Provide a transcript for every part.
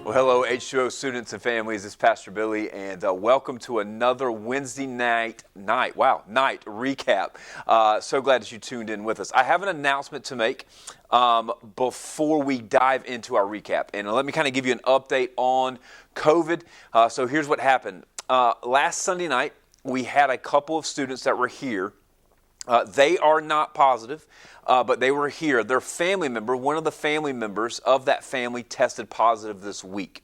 Well, hello, H2O students and families. This is Pastor Billy, and welcome to another Wednesday night recap. So glad that you tuned in with us. I have an announcement to make before we dive into our recap. And let me kind of give you an update on COVID. So here's what happened. Last Sunday night, we had a couple of students that were here. They are not positive, but they were here. Their family member, one of the family members of that family tested positive this week.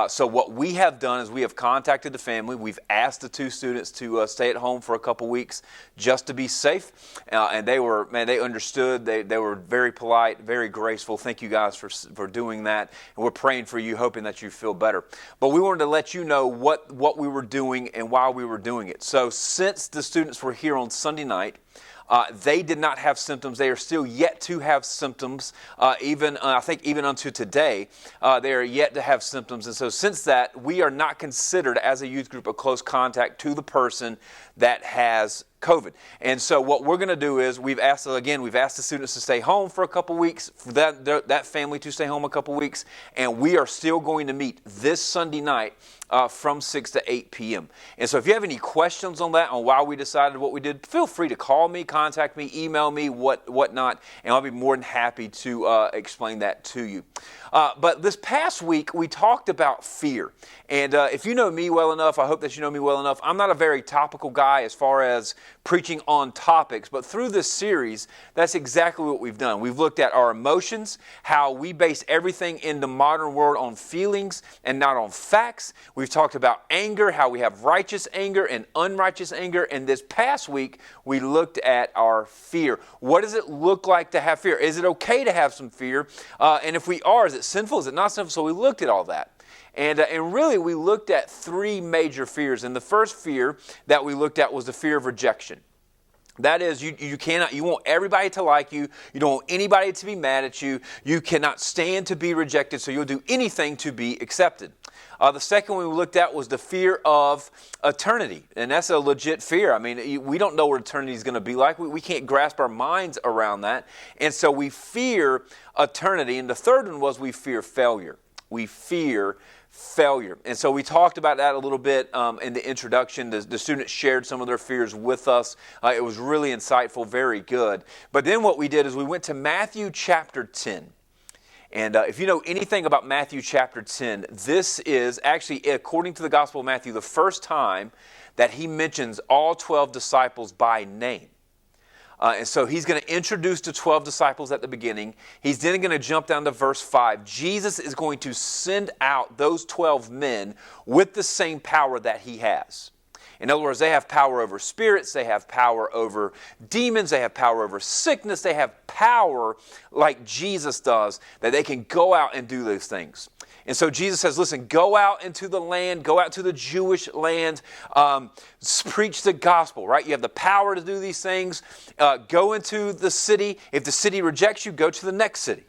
So what we have done is we have contacted the family. We've asked the two students to stay at home for a couple weeks just to be safe. And they understood. They were very polite, very graceful. Thank you guys for doing that. And we're praying for you, hoping that you feel better. But we wanted to let you know what we were doing and why we were doing it. So since the students were here on Sunday night, they did not have symptoms. They are still yet to have symptoms. Even unto today, they are yet to have symptoms. And so since that, we are not considered as a youth group a close contact to the person that has COVID. And so what we're going to do is we've asked the students to stay home for a couple weeks, for that family to stay home a couple weeks, and we are still going to meet this Sunday night from 6 to 8 p.m. And so if you have any questions on that, on why we decided what we did, feel free to call me, contact me, email me, whatnot, and I'll be more than happy to explain that to you. But this past week, we talked about fear. And if you know me well enough, I hope that you know me well enough, I'm not a very topical guy as far as preaching on topics, but through this series, that's exactly what we've done. We've looked at our emotions, how we base everything in the modern world on feelings and not on facts. We've talked about anger, how we have righteous anger and unrighteous anger. And this past week, we looked at our fear. What does it look like to have fear? Is it okay to have some fear? And if we are, is it sinful? Is it not sinful? So we looked at all that. And really, we looked at three major fears. And the first fear that we looked at was the fear of rejection. That is, you want everybody to like you. You don't want anybody to be mad at you. You cannot stand to be rejected, so you'll do anything to be accepted. The second one we looked at was the fear of eternity. And that's a legit fear. I mean, we don't know what eternity is going to be like. We can't grasp our minds around that. And so we fear eternity. And the third one was we fear failure. We fear failure. And so we talked about that a little bit in the introduction. The students shared some of their fears with us. It was really insightful, very good. But then what we did is we went to Matthew chapter 10. And if you know anything about Matthew chapter 10, this is actually, according to the Gospel of Matthew, the first time that he mentions all 12 disciples by name. And so he's going to introduce the 12 disciples at the beginning. He's then going to jump down to verse 5. Jesus is going to send out those 12 men with the same power that he has. In other words, they have power over spirits, they have power over demons, they have power over sickness, they have power like Jesus does, that they can go out and do those things. And so Jesus says, listen, go out into the land, go out to the Jewish land, preach the gospel, right? You have the power to do these things. Go into the city. If the city rejects you, go to the next city.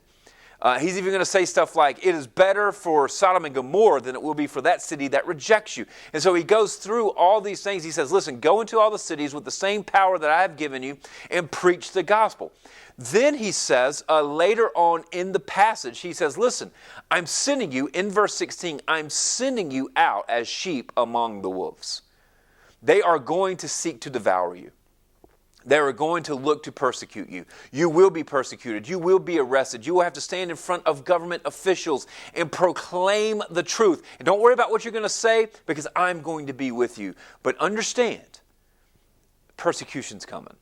He's even going to say stuff like, it is better for Sodom and Gomorrah than it will be for that city that rejects you. And so he goes through all these things. He says, listen, go into all the cities with the same power that I have given you and preach the gospel. Then he says, later on in the passage, he says, listen, I'm sending you, in verse 16, I'm sending you out as sheep among the wolves. They are going to seek to devour you. They are going to look to persecute you. You will be persecuted. You will be arrested. You will have to stand in front of government officials and proclaim the truth. And don't worry about what you're going to say, because I'm going to be with you. But understand, persecution's coming.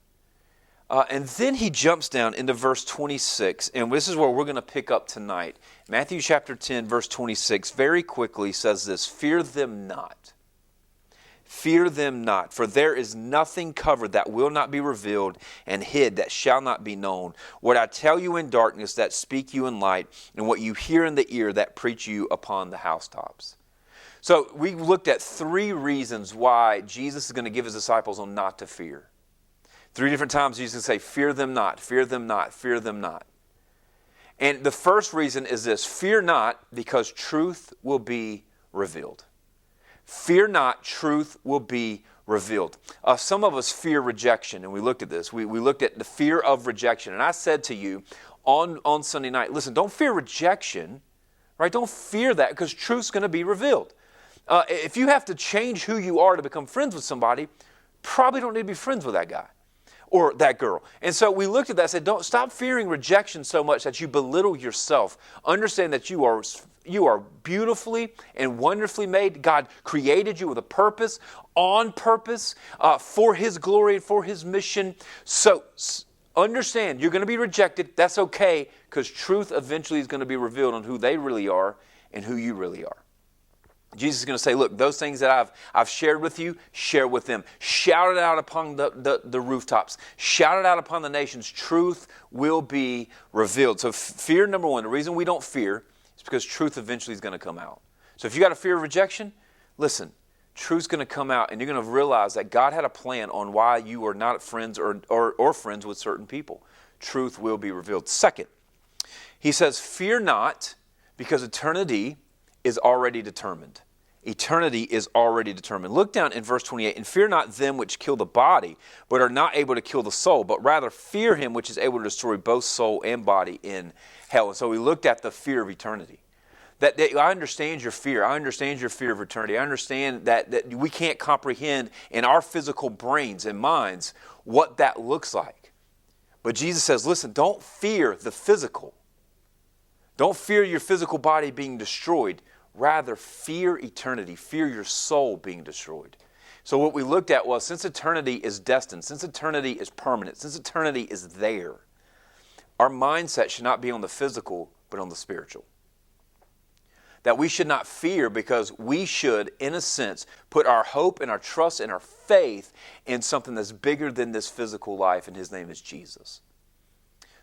And then he jumps down into verse 26, and this is where we're going to pick up tonight. Matthew chapter 10, verse 26, very quickly says this, fear them not. Fear them not, for there is nothing covered that will not be revealed, and hid that shall not be known. What I tell you in darkness, that speak you in light, and what you hear in the ear, that preach you upon the housetops. So we looked at three reasons why Jesus is going to give his disciples on not to fear. Three different times Jesus is going to say, fear them not, fear them not, fear them not. And the first reason is this, fear not, because truth will be revealed. Fear not, truth will be revealed. Some of us fear rejection, and we looked at this. We looked at the fear of rejection. And I said to you on Sunday night, listen, don't fear rejection, right? Don't fear that, because truth's going to be revealed. If you have to change who you are to become friends with somebody, probably don't need to be friends with that guy or that girl. And so we looked at that and said, don't stop fearing rejection so much that you belittle yourself. Understand that you are beautifully and wonderfully made. God created you with a purpose, on purpose, for His glory and for His mission. So understand, you're going to be rejected. That's okay, because truth eventually is going to be revealed on who they really are and who you really are. Jesus is going to say, look, those things that I've shared with you, share with them. Shout it out upon the rooftops. Shout it out upon the nations. Truth will be revealed. So fear, number one, the reason we don't fear is because truth eventually is going to come out. So if you got a fear of rejection, listen, truth's going to come out, and you're going to realize that God had a plan on why you are not friends or friends with certain people. Truth will be revealed. Second, he says, fear not, because eternity is already determined. Eternity is already determined. Look down in verse 28. And fear not them which kill the body, but are not able to kill the soul, but rather fear Him which is able to destroy both soul and body in hell. And so we looked at the fear of eternity. That I understand your fear. I understand your fear of eternity. I understand that we can't comprehend in our physical brains and minds what that looks like. But Jesus says, listen, don't fear the physical. Don't fear your physical body being destroyed. Rather, fear eternity. Fear your soul being destroyed. So what we looked at was, since eternity is destined, since eternity is permanent, since eternity is there, our mindset should not be on the physical, but on the spiritual. That we should not fear, because we should, in a sense, put our hope and our trust and our faith in something that's bigger than this physical life, and His name is Jesus.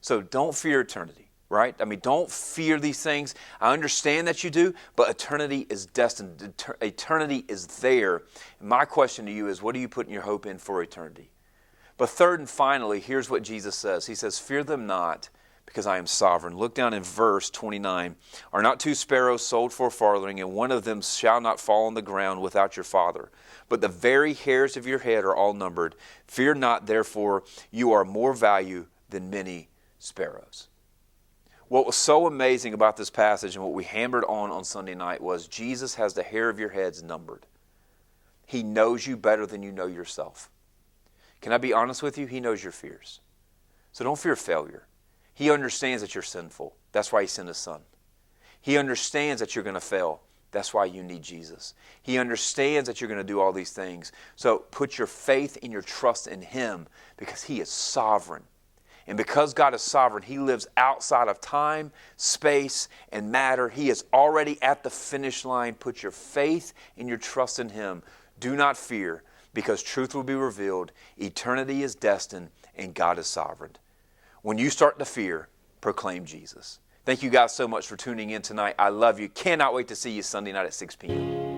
So don't fear eternity. Right? I mean, don't fear these things. I understand that you do, but eternity is destined. Eternity is there. And my question to you is, what are you putting your hope in for eternity? But third and finally, here's what Jesus says. He says, fear them not, because I am sovereign. Look down in verse 29. Are not 2 sparrows sold for a farthing, and one of them shall not fall on the ground without your Father? But the very hairs of your head are all numbered. Fear not, therefore, you are more value than many sparrows. What was so amazing about this passage and what we hammered on Sunday night was Jesus has the hair of your heads numbered. He knows you better than you know yourself. Can I be honest with you? He knows your fears. So don't fear failure. He understands that you're sinful. That's why He sent His Son. He understands that you're going to fail. That's why you need Jesus. He understands that you're going to do all these things. So put your faith and your trust in Him, because He is sovereign. And because God is sovereign, He lives outside of time, space, and matter. He is already at the finish line. Put your faith and your trust in Him. Do not fear, because truth will be revealed. Eternity is destined, and God is sovereign. When you start to fear, proclaim Jesus. Thank you guys so much for tuning in tonight. I love you. Cannot wait to see you Sunday night at 6 p.m.